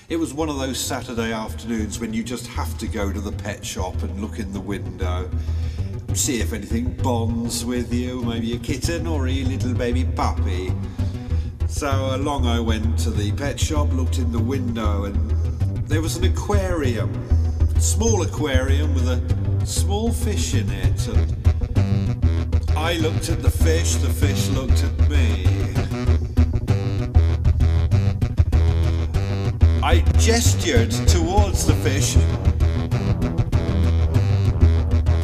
It was one of those Saturday afternoons when you just have to go to the pet shop and look in the window, see if anything bonds with you, maybe a kitten or a little baby puppy. So along I went to the pet shop, looked in the window, and there was an aquarium, small aquarium with a small fish in it. And I looked at the fish looked at me. I gestured towards the fish,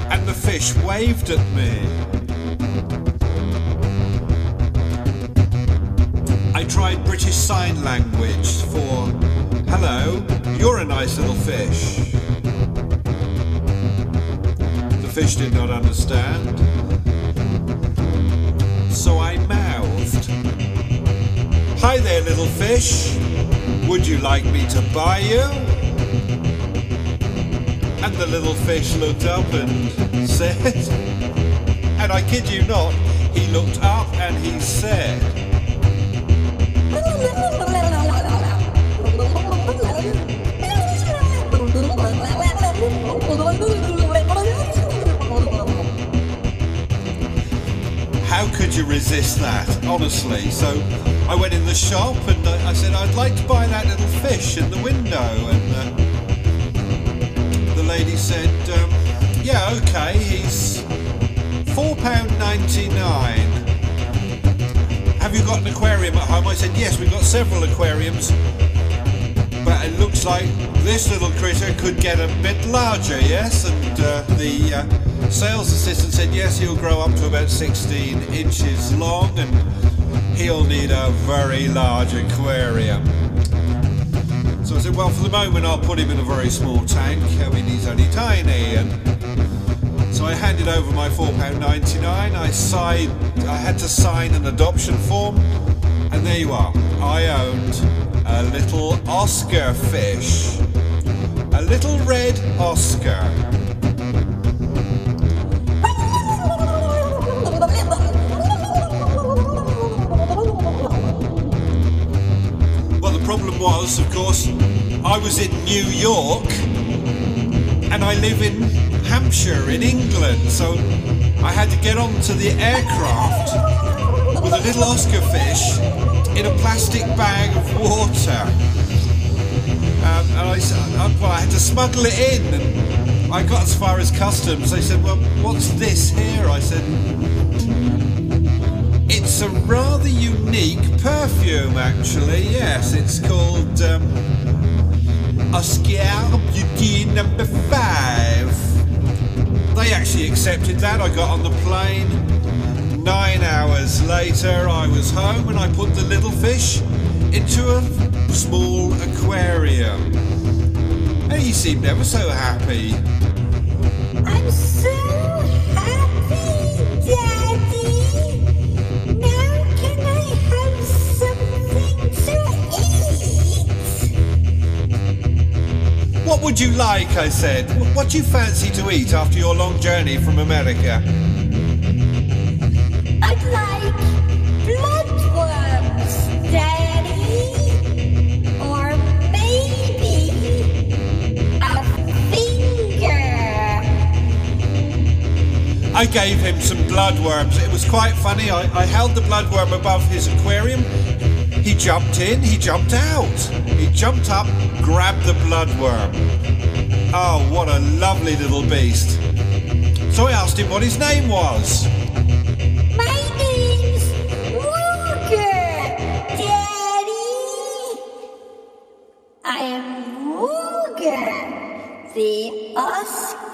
and the fish waved at me. I tried British Sign Language for, hello, you're a nice little fish. The fish did not understand, so I mouthed, hi there, little fish. Would you like me to buy you? And the little fish looked up and said, and I kid you not, he looked up and he said, how could you resist that, honestly? So I went in the shop and I said, I'd like to buy that little fish in the window. And the lady said, yeah, okay, he's £4.99. Have you got an aquarium at home? I said, yes, we've got several aquariums, but it looks like this little critter could get a bit larger, yes? And the sales assistant said, yes, he'll grow up to about 16 inches long and he'll need a very large aquarium. So I said, well, for the moment I'll put him in a very small tank. I mean, he's only tiny. And so I handed over my £4.99. I had to sign an adoption form, and there you are. I owned a little Oscar fish, a little red Oscar. Well, the problem was, of course, I was in New York and I live in Hampshire in England, so I had to get onto the aircraft with a little Oscar fish in a plastic bag of water. And I had to smuggle it in, and I got as far as customs. They said, well, what's this here? I said, it's a rather unique perfume, actually. Yes, it's called Oscar Beauty number 5. They actually accepted that. I got on the plane. 9 hours later, I was home and I put the little fish into a small aquarium. And he seemed ever so happy. I'm so happy, Daddy. Now can I have something to eat? What would you like? I said. What do you fancy to eat after your long journey from America? I'd like bloodworms, Daddy. Or maybe a finger. I gave him some bloodworms. It was quite funny. I held the bloodworm above his aquarium. He jumped in, he jumped out. He jumped up, grabbed the bloodworm. Oh, what a lovely little beast. So I asked him what his name was. My name's Wooger, Daddy. I am Wooger, the Oscar